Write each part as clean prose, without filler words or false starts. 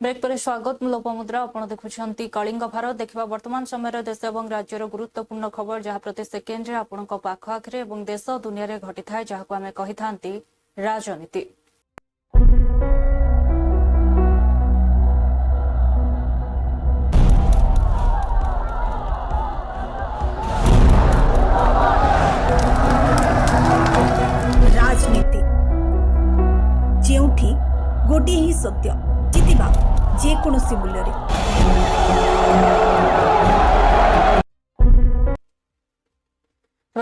Break पर स्वागत लोपमुद्रा आपण देखुछंती कलिंग भारत देखिबा वर्तमान समय देश और राज्यर गुरुत्वपूर्ण खबर जहाँ प्रति सेकेंड आपण पाख आखिरे और देश दुनिया रे घटी थाए जहाँ आम कही थांती राजनीति। राजनीति जेउठी गोटे ही सत्य जितिबा जेकोसी मूल्य रे।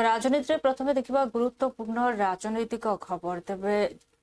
राजनीति प्रथम देखा गुरुत्वपूर्ण राजनैतिक खबर तेबे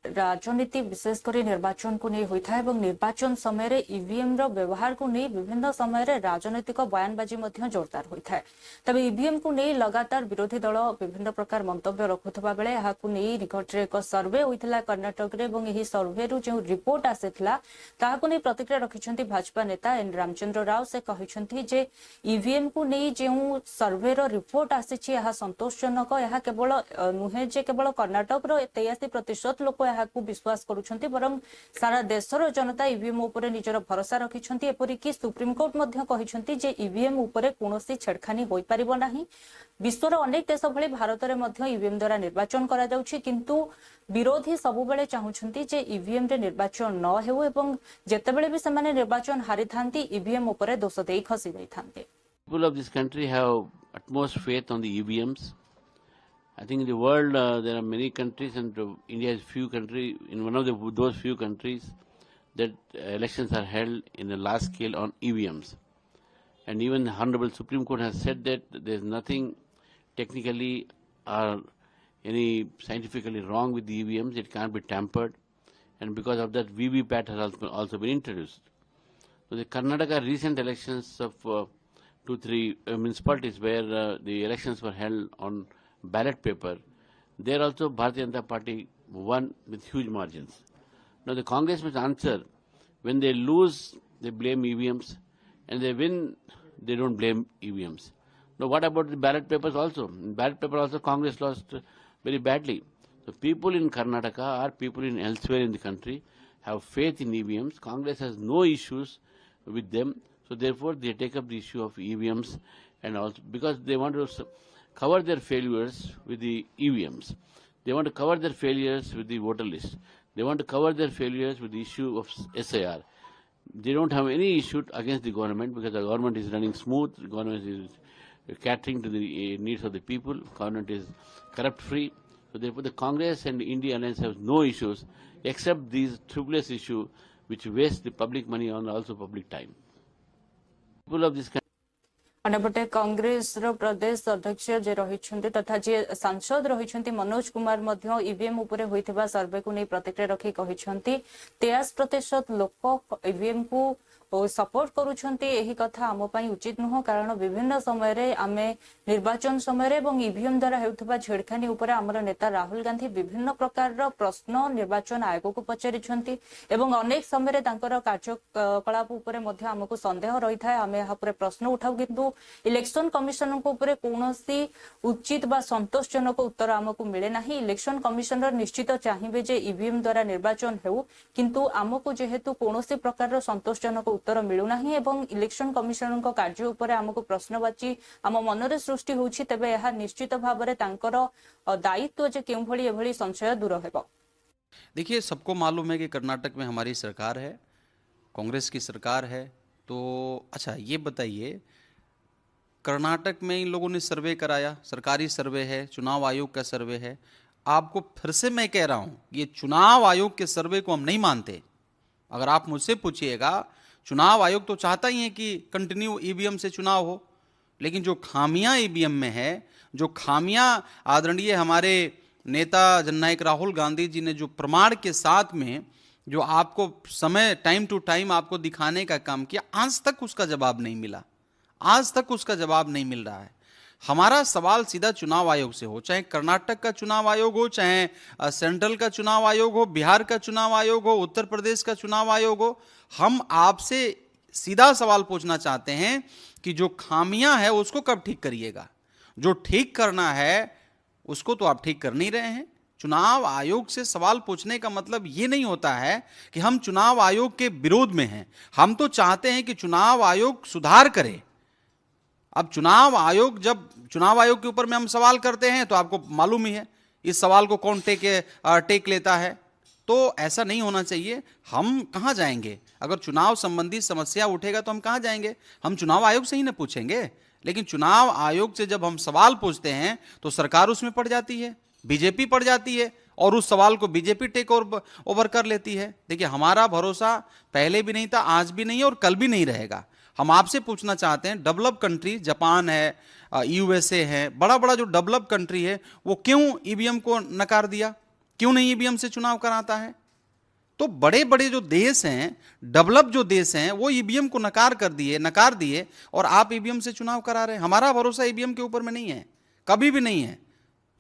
राजनीति विशेषकर निर्वाचन को नहीं होता है निर्वाचन समय ईवीएम रो व्यवहार को नहीं विभिन्न समय राजनैतिक बयानबाजी जोरदार होता है। तबे ईवीएम को नहीं लगातार विरोधी दल विभिन्न प्रकार मंतव्य रखुवा बेले यहाँ निकट एक सर्वे होता कर्णाटक में सर्वे रु जो रिपोर्ट आसाला नहीं प्रतिक्रिया रखिंट भाजपा नेता एन रामचंद्र राव से कहते ईवीएम को नहीं जो सर्वे रिपोर्ट आसी संतोषजनक यह केवल नुहे जे केवल कर्णाटक 83% लोक को विश्वास करुछंती बरं सारा देशर जनता ईवीएम उपरे निजर भरोसा रखिछंती। एपरिकी सुप्रीम कोर्ट मध्य कहिछंती जे ईवीएम उपरे कोनोसी छेड़खानी होई परिबो नाही। विश्वर अनेक देश भली भारत रे मध्य ईवीएम द्वारा निर्वाचन करा जाउछि किंतु विरोधी सबुबेले चाहुछंती जे ईवीएम रे निर्वाचन न हेउ एवं जेतेबेले भी समान निर्वाचन हारि थांती ईवीएम उपरे दोष देई खसी जाई थांते। People of this country have utmost faith on the EVMs. I think in the world there are many countries, and India is in one of those few countries that elections are held in a large scale on EVMs. And even the Honorable Supreme Court has said that there is nothing technically or any scientifically wrong with the EVMs. It can't be tampered, and because of that, VVPAT has also been introduced. So the Karnataka recent elections of 2-3 municipalities where the elections were held on ballot paper, there also Bharatiya Janata Party won with huge margins. Now the Congress must answer. When they lose, they blame EVMs, and they win, they don't blame EVMs. Now what about the ballot papers also? In ballot paper also Congress lost very badly. So people in Karnataka or people in elsewhere in the country have faith in EVMs. Congress has no issues with them. So therefore they take up the issue of EVMs, and also because they want to cover their failures with the EVMs. They want to cover their failures with the voter list. They want to cover their failures with the issue of SIR. They don't have any issue against the government because the government is running smooth, the government is catering to the needs of the people, government is corrupt-free. So therefore the Congress and the India Alliance have no issues except these frivolous issue which waste the public money on also public time. People of this country अन्यपटे Congress प्रदेश अध्यक्ष जे रही तथा जे सांसद रही Manoj Kumar EVM उपरे होइथिबा सर्वे को नहीं प्रतिक्रिया रखी कहते 23% लोक ईवीएम को सपोर्ट करुछंती। एही कथा आम पई उचित नुह कारण विभिन्न समय आमे निर्वाचन समय ईवीएम द्वारा हेउथबा छेड़खानी उपरे हमर नेता राहुल गांधी विभिन्न प्रकार प्रश्न निर्वाचन आयोग को पचारिछंती एवं अनेक समय तांकर कार्यकलाप उपरे मध्य हमकु संदेह रही थाए। आमे यहाँ पर प्रश्न उठाऊ किंतु इलेक्शन कमिशन को उपरे कोनोसी उचित बा संतोषजनक उत्तर आमको मिले नाही। इलेक्शन कमिशनर निश्चित चाहिए जे ईवीएम द्वारा निर्वाचन हेउ किंतु आमको जेहेतु कोनोसी प्रकार संतोषजनक उत्तर मिलू नाही एवं इलेक्शन कमिशनर को कार्य उपरे आमको प्रश्नवाची आम मनरे सृष्टि होउछि। तबे यह निश्चित भाबरे तांकर दायित्व जे केउ भली एभली संशय दूर हेबो। देखिए, सबको मालूम है कि कर्नाटक में हमारी सरकार है, कांग्रेस की सरकार है। तो अच्छा ये बताइए, कर्नाटक में इन लोगों ने सर्वे कराया, सरकारी सर्वे है, चुनाव आयोग का सर्वे है। आपको फिर से मैं कह रहा हूं, ये चुनाव आयोग के सर्वे को हम नहीं मानते। अगर आप मुझसे पूछिएगा, चुनाव आयोग तो चाहता ही है कि कंटिन्यू ईवीएम से चुनाव हो, लेकिन जो खामियां ईवीएम में है, जो खामियां आदरणीय हमारे नेता जननायक राहुल गांधी जी ने जो प्रमाण के साथ में जो आपको समय टाइम टू टाइम आपको दिखाने का काम किया, आज तक उसका जवाब नहीं मिला। आज तक उसका जवाब नहीं मिल रहा है। हमारा सवाल सीधा चुनाव आयोग से हो, चाहे कर्नाटक का चुनाव आयोग हो, चाहे सेंट्रल का चुनाव आयोग हो, बिहार का चुनाव आयोग हो, उत्तर प्रदेश का चुनाव आयोग हो। हम आपसे सीधा सवाल पूछना चाहते हैं कि जो खामियां है उसको कब ठीक करिएगा। जो ठीक करना है उसको तो आप ठीक कर नहीं रहे हैं। चुनाव आयोग से सवाल पूछने का मतलब ये नहीं होता है कि हम चुनाव आयोग के विरोध में हैं। हम तो चाहते हैं कि चुनाव आयोग सुधार करे। अब चुनाव आयोग के ऊपर में हम सवाल करते हैं तो आपको मालूम ही है इस सवाल को कौन टेक लेता है। तो ऐसा नहीं होना चाहिए। हम कहां जाएंगे? अगर चुनाव संबंधी समस्या उठेगा तो हम कहां जाएंगे? हम चुनाव आयोग से ही ना पूछेंगे। लेकिन चुनाव आयोग से जब हम सवाल पूछते हैं तो सरकार उसमें पड़ जाती है, बीजेपी पड़ जाती है और उस सवाल को बीजेपी टेक ओवर कर लेती है। देखिए, हमारा भरोसा पहले भी नहीं था, आज भी नहीं है और कल भी नहीं रहेगा। हम आपसे पूछना चाहते हैं, डेवलप कंट्री जापान है, यूएसए है, बड़ा बड़ा जो डेवलप कंट्री है, वो क्यों ईवीएम को नकार दिया? क्यों नहीं ईवीएम से चुनाव कराता है? तो बड़े बड़े जो देश हैं, डेवलप जो देश हैं, वो ईवीएम को नकार दिए और आप ईवीएम से चुनाव करा रहे हैं। हमारा भरोसा ईवीएम के ऊपर में नहीं है, कभी भी नहीं है।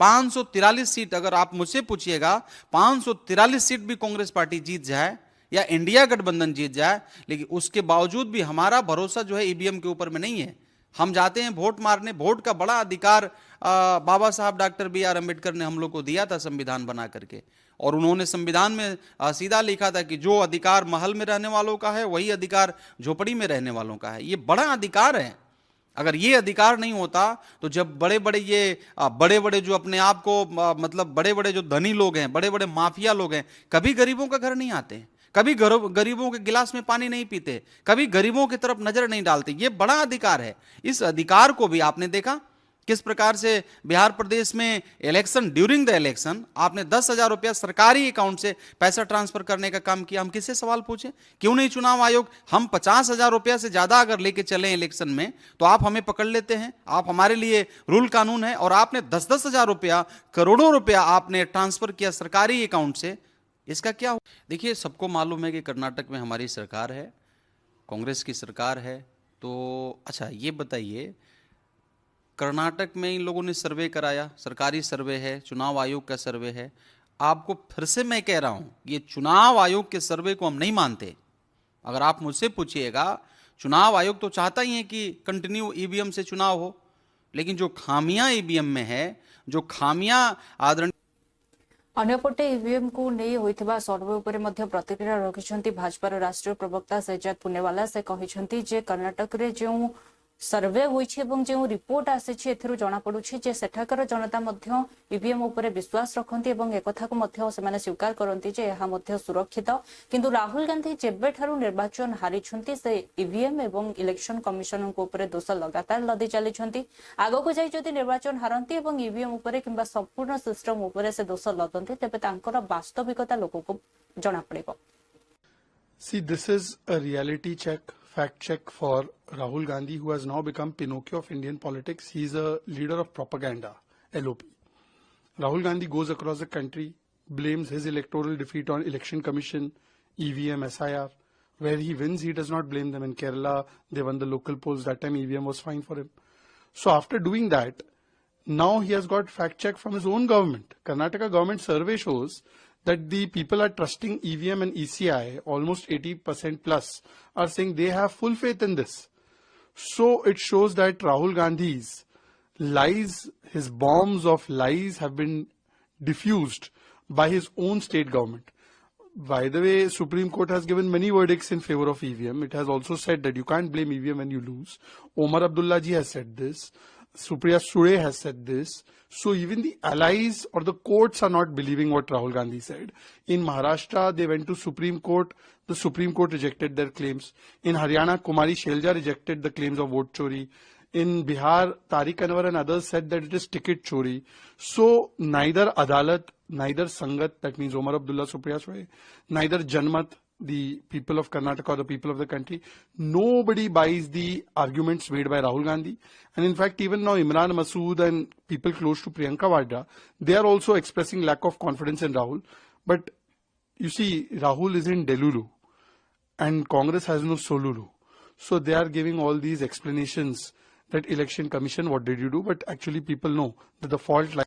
543 सीट अगर आप मुझसे पूछिएगा, 543 सीट भी कांग्रेस पार्टी जीत जाए या इंडिया गठबंधन जीत जाए, लेकिन उसके बावजूद भी हमारा भरोसा जो है ईवीएम के ऊपर में नहीं है। हम जाते हैं वोट मारने। वोट का बड़ा अधिकार बाबा साहब डॉक्टर BR अम्बेडकर ने हम लोग को दिया था संविधान बना करके, और उन्होंने संविधान में सीधा लिखा था कि जो अधिकार महल में रहने वालों का है वही अधिकार झोपड़ी में रहने वालों का है। ये बड़ा अधिकार है। अगर ये अधिकार नहीं होता तो जब बड़े बड़े जो अपने आप को मतलब बड़े बड़े जो धनी लोग हैं, बड़े बड़े माफिया लोग हैं, कभी गरीबों का घर नहीं आते, कभी गरीबों के गिलास में पानी नहीं पीते, कभी गरीबों की तरफ नजर नहीं डालते। ये बड़ा अधिकार है। इस अधिकार को भी आपने देखा किस प्रकार से बिहार प्रदेश में इलेक्शन, ड्यूरिंग द इलेक्शन आपने 10,000 रुपया सरकारी अकाउंट से पैसा ट्रांसफर करने का काम किया। हम किससे सवाल पूछें? क्यों नहीं चुनाव आयोग? हम 50,000 रुपया से ज्यादा अगर लेके चले इलेक्शन में तो आप हमें पकड़ लेते हैं। आप हमारे लिए रूल कानून है, और आपने 10,000 रुपया, करोड़ों रुपया आपने ट्रांसफर किया सरकारी अकाउंट से। इसका क्या हो? देखिए, सबको मालूम है कि कर्नाटक में हमारी सरकार है, कांग्रेस की सरकार है। तो अच्छा, ये बताइए, कर्नाटक में इन लोगों ने सर्वे कराया, सरकारी सर्वे है, चुनाव आयोग का सर्वे है। आपको फिर से मैं कह रहा हूं, ये चुनाव आयोग के सर्वे को हम नहीं मानते। अगर आप मुझसे पूछिएगा, चुनाव आयोग तो चाहता ही है कि कंटिन्यू ईवीएम से चुनाव हो, लेकिन जो खामियां ईवीएम में है, जो खामियां आदरणीय अन्यपटे ईवीएम को नहीं होइथिबा सर्वे उपरे मध्य प्रतिक्रिया रखिछंती भाजपार राष्ट्रीय प्रवक्ता सज्जाद पुनेवाला। से कहिछंती जे कर्नाटक रे जो सर्वे होइछि एवं जो रिपोर्ट आसीछि एथिरु जणा पडुछि जे सेठाकर जनता मध्य ईवीएम उपरे विश्वास रखंती एवं एकथा को मध्य सेमाने स्वीकार करंती जे एहा मध्य सुरक्षित। किंतु राहुल गांधी जेबे ठारू निर्वाचन हारिछंती से ईवीएम एवं इलेक्शन कमिशन को उपरे दोष लगातार लदी चलीछंती। आगो को जाई जदि निर्वाचन हारंती एवं ईवीएम उपरे किंबा संपूर्ण सिस्टम उपरे से दोष लदंती तेबे तांकर वास्तविकता लोक को जणा पड़िबो। See, this is a reality check, fact check for Rahul Gandhi, who has now become Pinocchio of Indian politics. He's a leader of propaganda, LOP. Rahul Gandhi goes across the country, blames his electoral defeat on election commission, EVM, SIR. Where he wins, he does not blame them. In Kerala, they won the local polls. That time EVM was fine for him. So after doing that, now he has got fact check from his own government. Karnataka government survey shows that the people are trusting EVM and ECI, almost 80% plus, are saying they have full faith in this. So it shows that Rahul Gandhi's lies, his bombs of lies have been diffused by his own state government. By the way, Supreme Court has given many verdicts in favor of EVM. It has also said that you can't blame EVM when you lose. Omar Abdullah ji has said this. Supriya Sure has said this. So even the allies or the courts are not believing what Rahul Gandhi said. In Maharashtra, they went to Supreme Court. The Supreme Court rejected their claims. In Haryana, Kumari Shelja rejected the claims of vote chori. In Bihar, Tariq Anwar and others said that it is ticket chori. So neither Adalat, neither Sangat, that means Omar Abdullah, Supriya Sure, neither Janmat, the people of Karnataka or the people of the country, nobody buys the arguments made by Rahul Gandhi. And in fact, even now Imran Masood and people close to Priyanka Vadra, they are also expressing lack of confidence in Rahul. But you see, Rahul is in Delulu and Congress has no Solulu. So they are giving all these explanations that election commission, what did you do? But actually people know that the fault lies.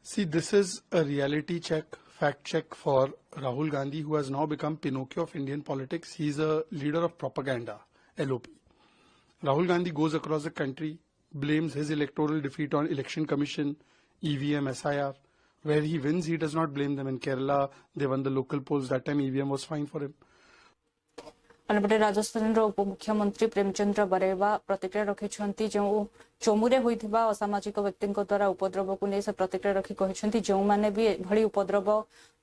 See, this is a reality check, fact check for Rahul Gandhi, who has now become Pinocchio of Indian politics. He's a leader of propaganda, LOP. Rahul Gandhi goes across the country, blames his electoral defeat on election commission, EVM, SIR. where he wins, he does not blame them. In Kerala, they won the local polls. That time EVM was fine for him. अन्यपटे Rajasthan उपमुख्यमंत्री प्रेमचंद्र बरेवा प्रतिक्रिया रखिंट जो चोमुरे होता असामाजिक व्यक्ति द्वारा उपद्रव को नहीं से प्रतिक्रिया रखी कहते जो मैंने भी एभली उपद्रव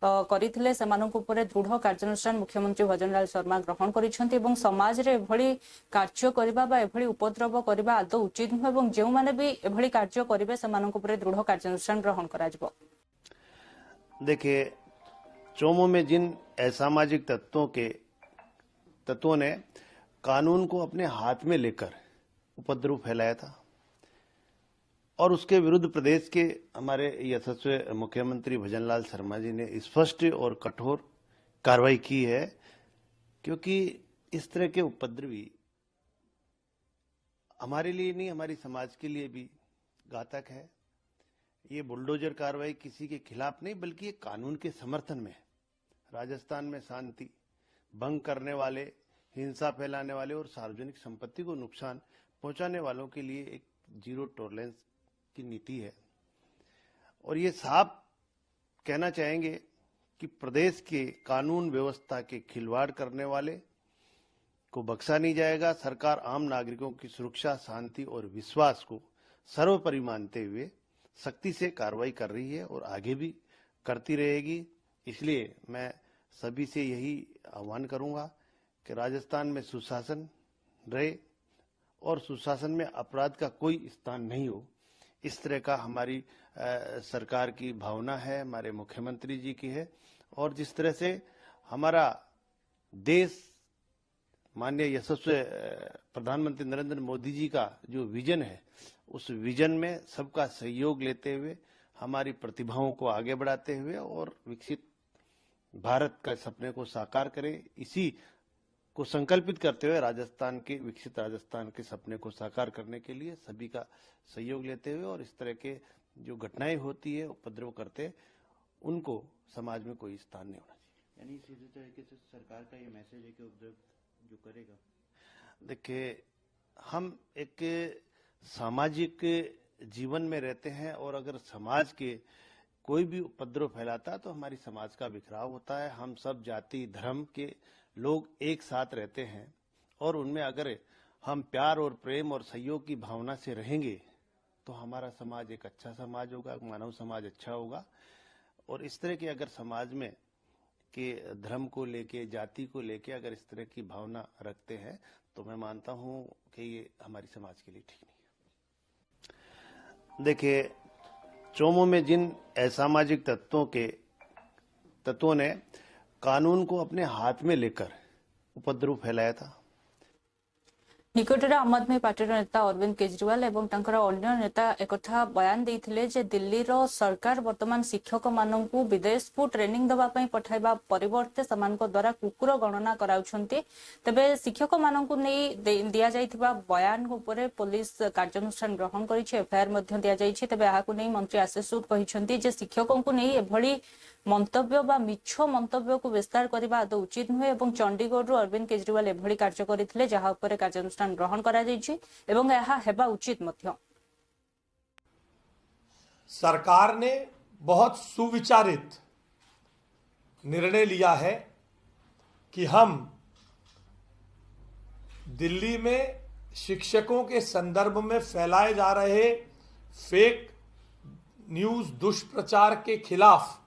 करते से दृढ़ कार्यानुष्ठान मुख्यमंत्री भजनलाल शर्मा ग्रहण कर समाज रे एभली कार्य करने एभली उपद्रव करने आदौ उचित नुह जो मैंने भी एभली कार्य करेंगे से दृढ़ कार्यानुष्ठान ग्रहण कर। देखिए, चोमू में जिन असामाजिक तत्वों ने कानून को अपने हाथ में लेकर उपद्रव फैलाया था और उसके विरुद्ध प्रदेश के हमारे यशस्वी मुख्यमंत्री भजनलाल शर्मा जी ने स्पष्ट और कठोर कार्रवाई की है, क्योंकि इस तरह के उपद्रवी हमारे लिए नहीं, हमारी समाज के लिए भी घातक है। ये बुलडोजर कार्रवाई किसी के खिलाफ नहीं, बल्कि ये कानून के समर्थन में है। राजस्थान में शांति भंग करने वाले, हिंसा फैलाने वाले और सार्वजनिक संपत्ति को नुकसान पहुंचाने वालों के लिए एक जीरो टॉलरेंस की नीति है। और ये साफ कहना चाहेंगे कि प्रदेश के कानून व्यवस्था के खिलवाड़ करने वाले को बख्शा नहीं जाएगा। सरकार आम नागरिकों की सुरक्षा, शांति और विश्वास को सर्वोपरि मानते हुए सख्ती से कार्रवाई कर रही है और आगे भी करती रहेगी। इसलिए मैं सभी से यही आह्वान करूंगा कि राजस्थान में सुशासन रहे और सुशासन में अपराध का कोई स्थान नहीं हो। इस तरह का हमारी सरकार की भावना है, हमारे मुख्यमंत्री जी की है। और जिस तरह से हमारा देश माननीय यशस्वी प्रधानमंत्री नरेंद्र मोदी जी का जो विजन है, उस विजन में सबका सहयोग लेते हुए, हमारी प्रतिभाओं को आगे बढ़ाते हुए और विकसित भारत का सपने को साकार करें, इसी को संकल्पित करते हुए राजस्थान के विकसित राजस्थान के सपने को साकार करने के लिए सभी का सहयोग लेते हुए और इस तरह के जो घटनाएं होती है, उपद्रव करते, उनको समाज में कोई स्थान नहीं होना चाहिए। यानी सीधे तरीके से सरकार का ये मैसेज है कि उपद्रव जो करेगा। देखिए, हम एक सामाजिक जीवन में रहते हैं और अगर समाज के कोई भी उपद्रव फैलाता है तो हमारी समाज का बिखराव होता है। हम सब जाति धर्म के लोग एक साथ रहते हैं और उनमें अगर हम प्यार और प्रेम और सहयोग की भावना से रहेंगे तो हमारा समाज एक अच्छा समाज होगा, मानव समाज अच्छा होगा। और इस तरह के अगर समाज में के धर्म को लेके, जाति को लेके अगर इस तरह की भावना रखते हैं तो मैं मानता हूं कि ये हमारी समाज के लिए ठीक नहीं है। देखिए, चोमू में जिन असामाजिक तत्वों ने कानून को अपने हाथ में लेकर उपद्रव फैलाया था। निकटरे आम आदमी पार्टी नेता अरविंद केजरीवाल और अन्य नेता एक बयान देते जे दिल्ली रो सरकार वर्तमान शिक्षक मानू विदेश को ट्रेनिंग दवाई पठाइबा परिवर्ते समान द्वारा कुकुर गणना कराउछंती। तेबे शिक्षक मानू नहीं दिया जाइथिबा बयान उपरे पुलिस कार्यानुष्ठान ग्रहण करिछि, एफआईआर मध्य दिया जाइछि। तेबे आहाकु नहीं मंत्री आशीष सूद कहिसंती जे शिक्षकों को नहीं एभली मंतव्य बा मिछ मंतव्य को विस्तार करबा आदौ उचित नुहे एवं चंडीगढ़ अरविंद केजरीवाल एभली कार्य करथिले जहा उपरे कार्यानुष्ठान ग्रहण करा जाइछि एवं एहा हेबा उचित मध्य। सरकार ने बहुत सुविचारित निर्णय लिया है कि हम दिल्ली में शिक्षकों के संदर्भ में फैलाए जा रहे फेक न्यूज, दुष्प्रचार के खिलाफ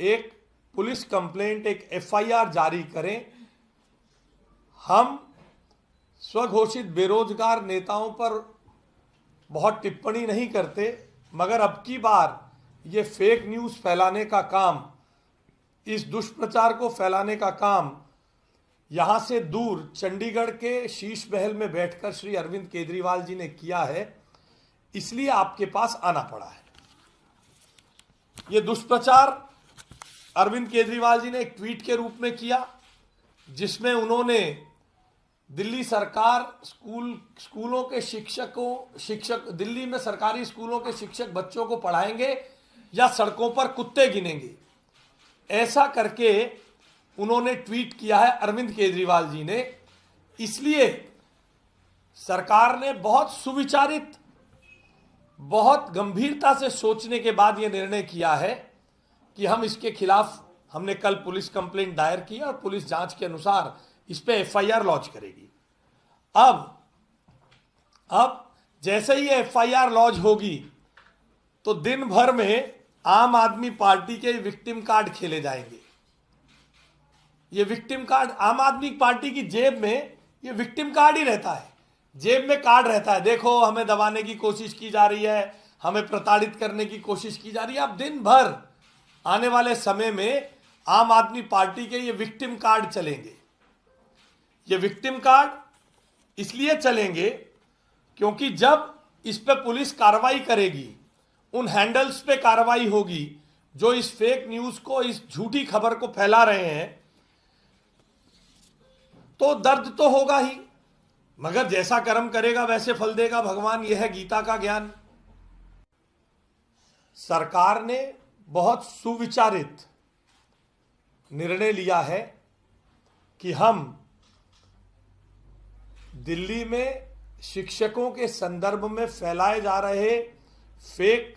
एक पुलिस कंप्लेंट, एक एफआईआर जारी करें। हम स्वघोषित बेरोजगार नेताओं पर बहुत टिप्पणी नहीं करते, मगर अब की बार ये फेक न्यूज फैलाने का काम, इस दुष्प्रचार को फैलाने का काम यहां से दूर चंडीगढ़ के शीश महल में बैठकर श्री अरविंद केजरीवाल जी ने किया है, इसलिए आपके पास आना पड़ा है। ये दुष्प्रचार अरविंद केजरीवाल जी ने एक ट्वीट के रूप में किया, जिसमें उन्होंने दिल्ली सरकार स्कूलों के शिक्षक दिल्ली में सरकारी स्कूलों के शिक्षक बच्चों को पढ़ाएंगे या सड़कों पर कुत्ते गिनेंगे, ऐसा करके उन्होंने ट्वीट किया है अरविंद केजरीवाल जी ने। इसलिए सरकार ने बहुत सुविचारित बहुत गंभीरता से सोचने के बाद यह निर्णय किया है कि हम इसके खिलाफ, हमने कल पुलिस कंप्लेंट दायर की और पुलिस जांच के अनुसार इस पे एफआईआर लॉन्च करेगी। अब जैसे ही एफआईआर लॉन्च होगी तो दिन भर में आम आदमी पार्टी के विक्टिम कार्ड खेले जाएंगे। ये विक्टिम कार्ड आम आदमी पार्टी की जेब में, ये विक्टिम कार्ड ही रहता है, जेब में कार्ड रहता है, देखो हमें दबाने की कोशिश की जा रही है, हमें प्रताड़ित करने की कोशिश की जा रही है। अब दिन भर आने वाले समय में आम आदमी पार्टी के ये विक्टिम कार्ड चलेंगे। ये विक्टिम कार्ड इसलिए चलेंगे क्योंकि जब इस पे पुलिस कार्रवाई करेगी, उन हैंडल्स पे कार्रवाई होगी जो इस फेक न्यूज को, इस झूठी खबर को फैला रहे हैं, तो दर्द तो होगा ही, मगर जैसा कर्म करेगा वैसे फल देगा भगवान। यह है गीता का ज्ञान। सरकार ने बहुत सुविचारित निर्णय लिया है कि हम दिल्ली में शिक्षकों के संदर्भ में फैलाए जा रहे फेक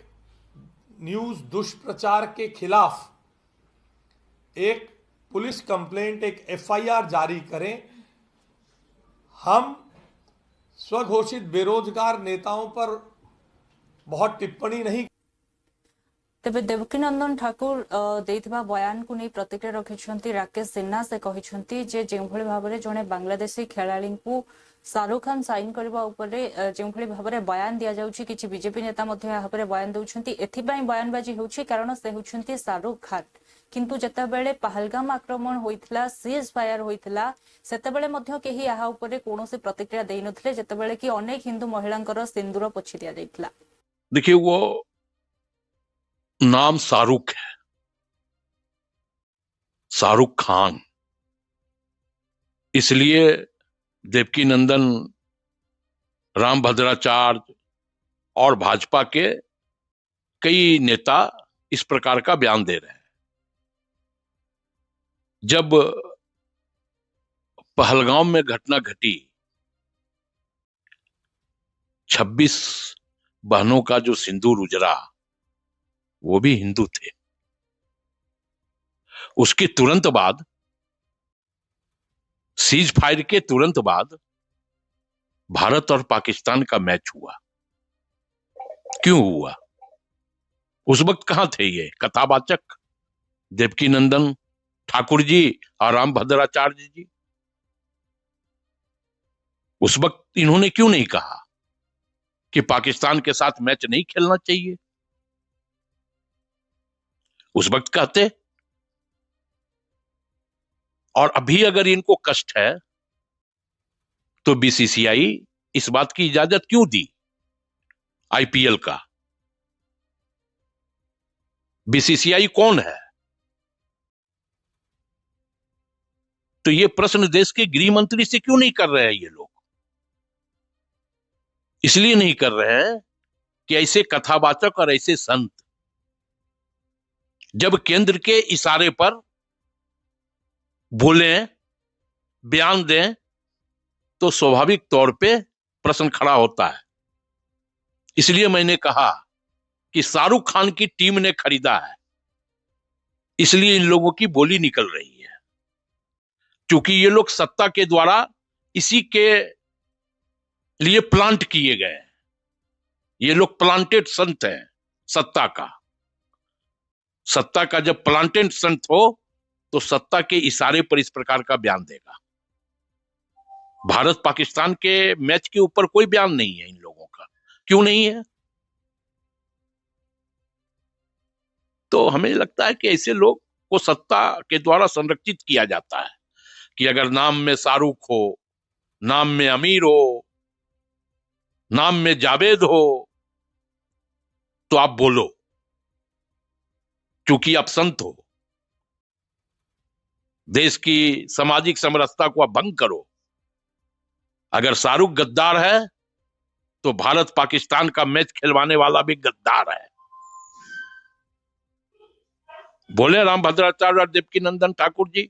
न्यूज, दुष्प्रचार के खिलाफ एक पुलिस कंप्लेंट, एक एफआईआर जारी करें। हम स्वघोषित बेरोजगार नेताओं पर बहुत टिप्पणी नहीं। तेबे देवकीनंदन ठाकुर देइथिबा बयान को नहीं प्रतिक्रिया रखिछंती राकेश सिन्हा। से कहिछंती जे जेभଳି भाबरे जणे बांग्लादेशी खेलाड़ी को शाहरुख खान साइन करबा उपरे जेभଳି भाबरे बयान दिया जाउछि, किछि बीजेपी नेता मध्ये या भाबरे बयान दउछंती। एथिबाई बयानबाजी होउछि कारण से होउछंती शाहरुख खान। किंतु जतबेले पहलगाम आक्रमण होइथिला, सीज फायर होइथिला, सेतबेले मध्ये केही या उपरे कोनोसी प्रतिक्रिया देइ नथिले, जतबेले कि अनेक हिंदू महिलांकर सिंदूर पोछि दिया जाइथिला। देखिए, वो नाम शाहरुख है, शाहरुख खान, इसलिए देवकीनंदन, रामभद्राचार्य और भाजपा के कई नेता इस प्रकार का बयान दे रहे हैं। जब पहलगाम में घटना घटी, 26 बहनों का जो सिंदूर उजड़ा, वो भी हिंदू थे। उसके तुरंत बाद, सीज फायर के तुरंत बाद भारत और पाकिस्तान का मैच हुआ। क्यों हुआ? उस वक्त कहां थे ये कथावाचक देवकीनंदन ठाकुर जी और रामभद्राचार्य जी? उस वक्त इन्होंने क्यों नहीं कहा कि पाकिस्तान के साथ मैच नहीं खेलना चाहिए? उस वक्त कहते। और अभी अगर इनको कष्ट है तो बीसीसीआई इस बात की इजाजत क्यों दी? आईपीएल का बीसीसीआई कौन है? तो ये प्रश्न देश के गृह मंत्री से क्यों नहीं कर रहे हैं ये लोग? इसलिए नहीं कर रहे हैं कि ऐसे कथावाचक और ऐसे संत जब केंद्र के इशारे पर बोले, बयान दें, तो स्वाभाविक तौर पे प्रश्न खड़ा होता है। इसलिए मैंने कहा कि शाहरुख खान की टीम ने खरीदा है, इसलिए इन लोगों की बोली निकल रही है। क्योंकि ये लोग सत्ता के द्वारा इसी के लिए प्लांट किए गए हैं। ये लोग प्लांटेड संत हैं सत्ता का। सत्ता का जब प्लांटेड संत हो तो सत्ता के इशारे पर इस प्रकार का बयान देगा। भारत पाकिस्तान के मैच के ऊपर कोई बयान नहीं है इन लोगों का। क्यों नहीं है? तो हमें लगता है कि ऐसे लोग को सत्ता के द्वारा संरक्षित किया जाता है कि अगर नाम में शाहरुख हो, नाम में अमीर हो, नाम में जावेद हो, तो आप बोलो, क्योंकि आप संत हो। देश की सामाजिक समरसता को आप भंग करो। अगर शाहरुख गद्दार है तो भारत पाकिस्तान का मैच खिलवाने वाला भी गद्दार है। बोले रामभद्राचार्य और देवकीनंदन ठाकुर जी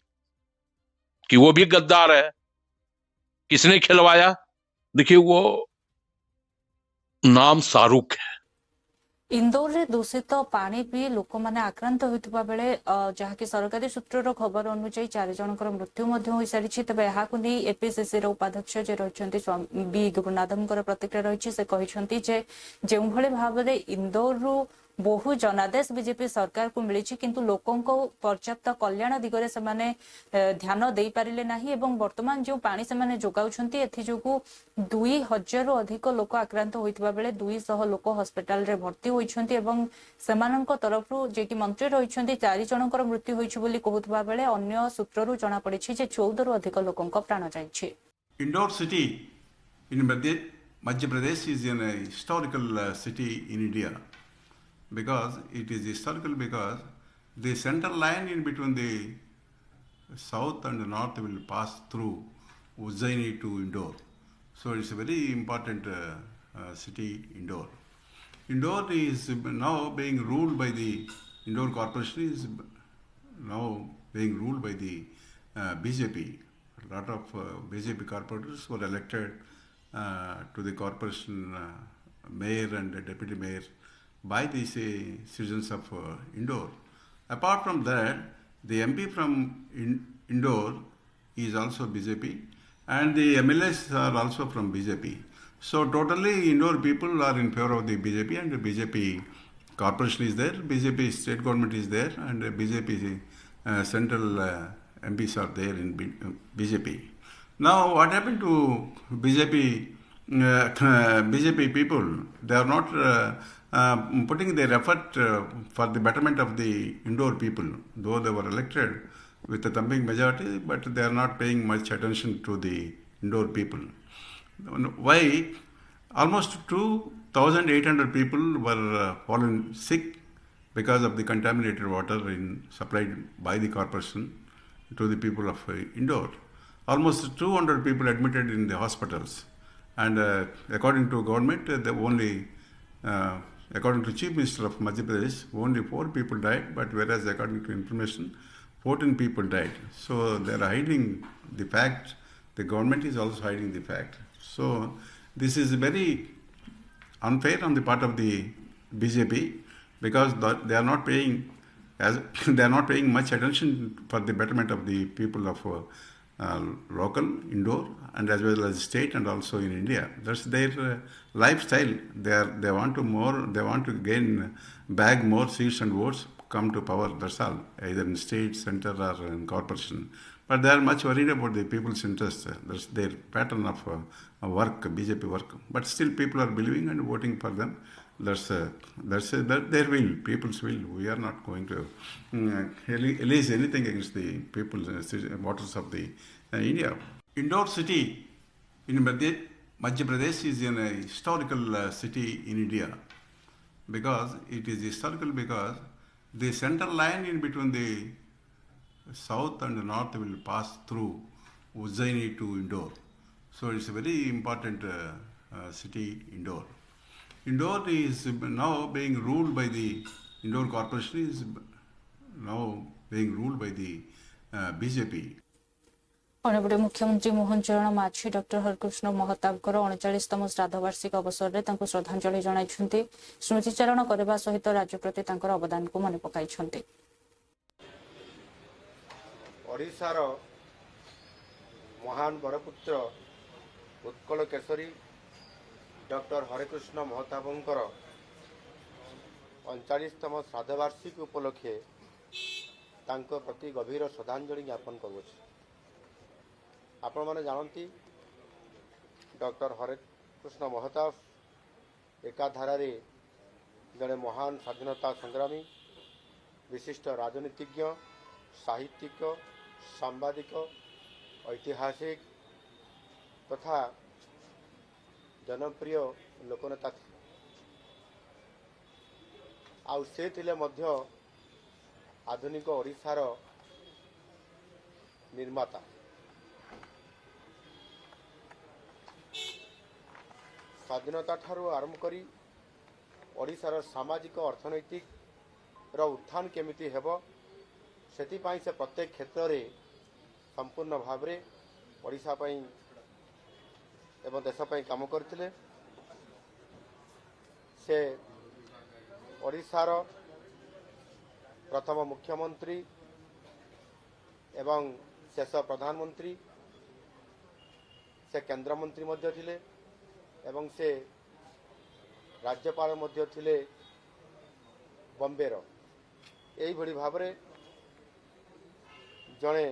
कि वो भी गद्दार है। किसने खिलवाया? देखिए, वो नाम शाहरुख है, ଇନ୍ଦୋରରେ ଦୂଷିତ ପାଣି ପିଇ ଲୋକମାନେ ଆକ୍ରାନ୍ତ ହୋଇଥିବା ବେଳେ ଯାହାକି ସରକାରୀ ସୂତ୍ରର ଖବର ଅନୁଯାୟୀ 4 ଜଣଙ୍କର ମୃତ୍ୟୁ ମଧ୍ୟ ହୋଇସାରିଛି। ତେବେ ଏହାକୁ ନେଇ ଏପିସିସିର ଉପାଧ୍ୟକ୍ଷ ଯେ ରହିଛନ୍ତି ବି ଗୁରୁନାଥଙ୍କର ପ୍ରତିକ୍ରିୟା ରହିଛି। ସେ କହିଛନ୍ତି ଯେ ଯେଉଁଭଳି ଭାବରେ ଇନ୍ଦୋରରୁ ବହୁ ଜନାଦେଶ ବିଜେପି ସରକାରକୁ ମିଳିଛି କିନ୍ତୁ ଲୋକଙ୍କ ପର୍ଯ୍ୟାପ୍ତ କଲ୍ୟାଣ ଦିଗରେ ସେମାନେ ଧ୍ୟାନ ଦେଇପାରିଲେ ନାହିଁ ଏବଂ ବର୍ତ୍ତମାନ ଯେଉଁ ପାଣି ସେମାନେ ଯୋଗାଉଛନ୍ତି ଏଥିଯୋଗୁଁ 2000ରୁ ଅଧିକ ଲୋକ ଆକ୍ରାନ୍ତ ହୋଇଥିବା ବେଳେ 200 ଲୋକ ହସ୍ପିଟାଲରେ ଭର୍ତ୍ତି ହୋଇଛନ୍ତି ଏବଂ ସେମାନଙ୍କ ତରଫରୁ ଯିଏକି ମନ୍ତ୍ରୀ ରହିଛନ୍ତି 4 ଜଣଙ୍କର ମୃତ୍ୟୁ ହୋଇଛି ବୋଲି କହୁଥିବା ବେଳେ ଅନ୍ୟ ସୂତ୍ରରୁ ଜଣାପଡ଼ିଛି ଯେ 14ରୁ ଅଧିକ ଲୋକଙ୍କ ପ୍ରାଣ ଯାଇଛି। Indore city in Madhya Pradesh is a historical city in India because it is historical because the central line in between the south and the north will pass through Ujjaini to Indore. So it's a very important city, Indore. Indore is now being ruled by the Indore Corporation is now being ruled by the BJP. A lot of BJP corporators were elected to the corporation mayor and deputy mayor by the citizens of Indore. Apart from that, the MP from Indore is also BJP and the MLAs are also from BJP. So totally Indore people are in favor of the BJP and the BJP corporation is there, BJP state government is there and the BJP central MPs are there in BJP. Now what happened to BJP people? They are not putting their effort for the betterment of the Indore people, though they were elected with a thumping majority, but they are not paying much attention to the Indore people. Why? Almost 2,800 people were fallen sick because of the contaminated water supplied by the corporation to the people of Indore. Almost 200 people admitted in the hospitals, and according to government, according to Chief Minister of Madhya Pradesh, only 4 people died, but whereas according to information, 14 people died. So they are hiding the fact. The government is also hiding the fact. So this is very unfair on the part of the BJP because they are not paying much attention for the betterment of the people of local Indore and as well as state and also in India. That's their lifestyle. They want to bag more seats and votes, come to power. That's all, either in state, center, or in corporation. But they are much worried about the people's interest. That's their pattern of work, BJP work. But still, people are believing and voting for them. That's their will, people's will. We are not going to release anything against the people's voters of the India. Indore city in Madhya Pradesh is a historical city in India because it is historical because the central line in between the south and the north will pass through Ujjaini to Indore. So it's a very important city, Indore. Indore is now being ruled by the Indore Corporation is now being ruled by the BJP. ଅନ୍ୟପଟେ ମୁଖ୍ୟମନ୍ତ୍ରୀ Mohan Charan Majhi doctor Harakrushna ମହତାବଙ୍କର 39ତମ ଶ୍ରାଦ୍ଧ ବାର୍ଷିକ ଅବସରରେ ତାଙ୍କୁ ଶ୍ରଦ୍ଧାଞ୍ଜଳି ଜଣାଇଛନ୍ତି। ସ୍ମୃତିଚାରଣ କରିବା ସହିତ ରାଜ୍ୟ ପ୍ରତି ତାଙ୍କର ଅବଦାନକୁ ମନେ ପକାଇଛନ୍ତି। ଓଡ଼ିଶାର ମହାନ ବରପୁତ୍ର ଉତ୍କଳ କେଶରୀ ଡକ୍ଟର ହରେକୃଷ୍ଣ ମହତାବଙ୍କର 39ତମ ଶ୍ରାଦ୍ଧବାର୍ଷିକୀ ଉପଲକ୍ଷେ ତାଙ୍କ ପ୍ରତି ଗଭୀର ଶ୍ରଦ୍ଧାଞ୍ଜଳି ଜ୍ଞାପନ କରୁଅଛି। ଆପଣମାନେ ଜାଣନ୍ତି ଡକ୍ଟର ହରେକୃଷ୍ଣ ମହତାବ ଏକାଧାରାରେ ଜଣେ ମହାନ ସ୍ୱାଧୀନତା ସଂଗ୍ରାମୀ, ବିଶିଷ୍ଟ ରାଜନୀତିଜ୍ଞ, ସାହିତ୍ୟିକ, ସାମ୍ବାଦିକ, ଐତିହାସିକ ତଥା जनप्रिय लोकनेता आउ से थिले मध्य आधुनिक ओडिशार निर्माता। स्वाधीनता ठारू आरंभ करी ओडिशार सामाजिक अर्थनैतिक उत्थान केमिति हेबो सेतिपाई से प्रत्येक क्षेत्र में संपूर्ण भाव में ओडिशा पाई एवं देश काम करते से ओडिशार प्रथम मुख्यमंत्री एवं शेष प्रधानमंत्री से केंद्र मंत्री मध्य थिले एवं से राज्यपाल मध्य थिले बॉम्बेर यही भली भाव में जड़े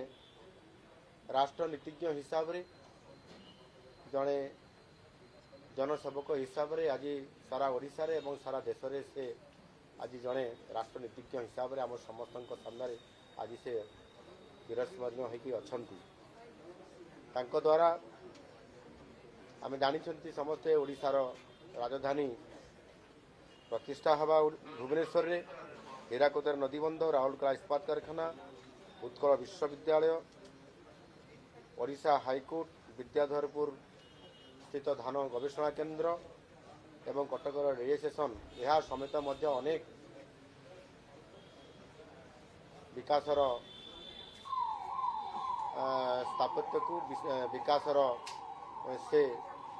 राष्ट्रनीतिज्ञ हिसाब रे जड़े जनसेवक हिसाब रे आज सारा ओडिशा रे एवं सारा देश रे से आज जड़े राष्ट्रनीतिज्ञ हिसाब रे आम समस्त सामने आज से चिरस्मरणीय होगी अछंती तांको द्वारा आम जानी समस्ते ओडिशार राजधानी प्रतिष्ठा हवा भुवनेश्वर रे हीराकुदर नदीबंध राउरकेला इस्पात कारखाना उत्कल विश्वविद्यालय ओडिशा हाईकोर्ट विद्याधरपुर स्थित धान गवेषणा केन्द्र एवं कटकर रेलवे स्टेशन यह समेत मध्य अनेक विकासर स्थापत्य को विकासर से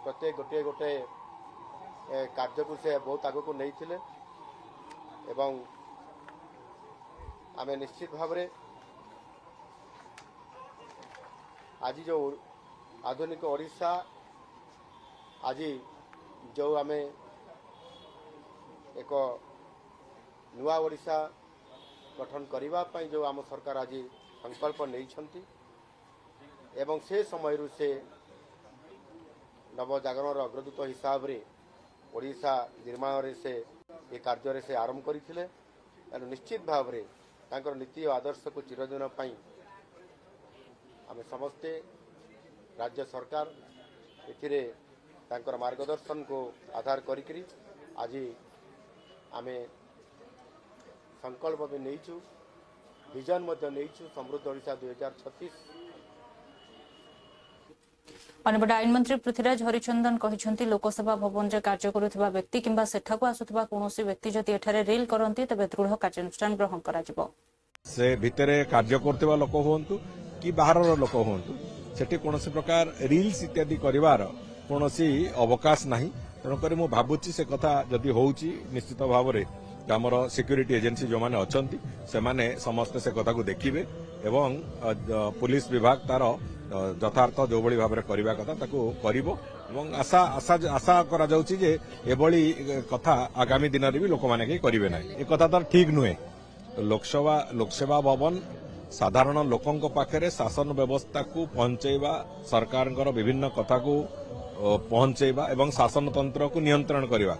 प्रत्येक गोटे गोटे कार्य को से बहुत आग को नहीं एवं आम निश्चित भाव में आज जो आधुनिक ओडिशा आज जो आम एक नुआ ओडिशा गठन करने जो आम सरकार आज संकल्प नहीं एवं से समय से नवजागरण अग्रदूत हिसाब रे ओडिशा निर्माण से ये कार्य से आरंभ करते तेणु निश्चित भाव में तांकर नीति और आदर्श को चिरदिन पाई आम समस्ते राज्य सरकार एथिरे तांकर मार्गदर्शन को आधार करी आज आम संकल्प भी नहीं विजन नहीं समृद्ध ओडिशा 2036। अन्यपटे आईन मंत्री पृथ्वीराज हरिचंदन कहते लोकसभा भवन में कार्य करुवा व्यक्ति किंबा सेठाकू आसुवा कौन व्यक्ति जदि एठारे रील करती तेज दृढ़ कार्यानुष्ठान ग्रहण करा से भितर कार्य करथिबा लोक होंतु कि बाहर लोक होंतु सेठी कोनोसी प्रकार रील्स इत्यादि करिवार कोनोसी अवकाश नाही तेणुकर मु भाबुची से कथा जदि होउची निश्चित भाव में आमर सिक्यूरीटी एजेंसी जो माने अछंती से माने समस्त से कथा को देखिबे एवं पुलिस विभाग तार यथार्थ जो भली भाव में करबा कथा ताको करिवो एवं आशा आशा आशा करा जाउची जे एभली कथा आगामी दिन रे भी लोक माने के करिवे नाही ए कथा तार ठीक नुहे। लोकसेवा भवन साधारण लोकंक पाखरे शासन व्यवस्था को पहुंचेबा सरकार विभिन्न कथा को पहुंचेबा एवं शासन तंत्र को नियंत्रण करबा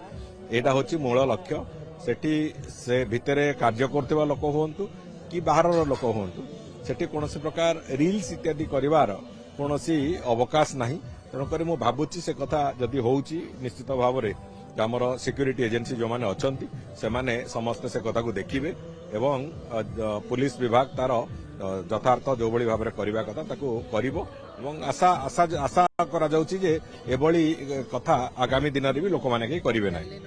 एटा होची मूल लक्ष्य सेठी से भितरे कार्य करथिबा लोक होंतु कि बाहर लोक होंतु सेठी कोनोसी प्रकार रील्स इत्यादि करिवार कोनोसी अवकाश नाही तेणुकर मु भाबुची से कथा जदि होउची निश्चित भाव में आमर सिक्यूरीटी एजेंसी जो माने अछंती से माने समस्त से कथा को देखिबे एवं पुलिस विभाग तार यथार्थ जो भली भाव में करबा कथा ताको करिवो एवं आशा आशा आशा करा जाउची जे एभली कथा आगामी दिन रे भी लोक माने के करिवे नाही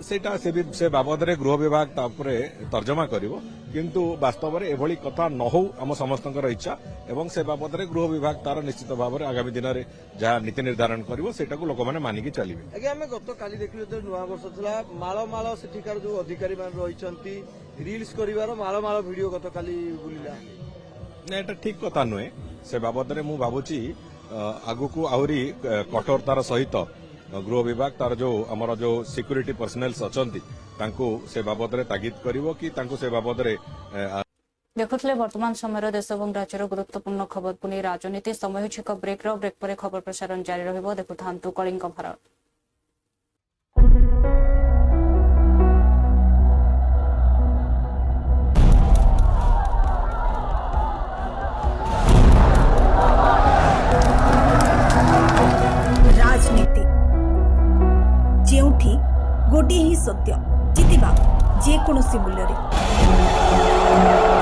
सेटा से बाबद रे गृह विभाग तापरे तर्जमा करिवो किंतु वास्तव में एभली कथा न हो आम समस्तंकर इच्छा एवं से बाबद रे गृह विभाग तार निश्चित भाव में आगामी दिन में जहाँ नीति निर्धारण करिवो सेटा को लोक माने मानिकी चलिबे। आगे आमे गत काली देखियो तो नुआ वर्ष थला माळ सेठिकार जो अधिकारी मान रहिसंती रील्स करिवार माळ वीडियो गत काली बुलिला ना एटा ठीक कथा नुहे से बाबद रे मु भाबुची आगु को आहुरी कठोरतार सहित गृह विभाग तार जो आमर जो सिक्यूरीटी पर्सनेल्स अछंती तांको से बाबद रे तागिद करिवो कि तांको से बाबद रे देखुले वर्तमान समय देश और राज्यर गुरुत्वपूर्ण खबर को नहीं राजनीति समय एक ब्रेक पर खबर प्रसारण जारी रहिबो देखुथांतु कलिंग भारत। राजनीति जेउठी गोटे ही सत्य जितिबा जेकोसी मूल्य रे।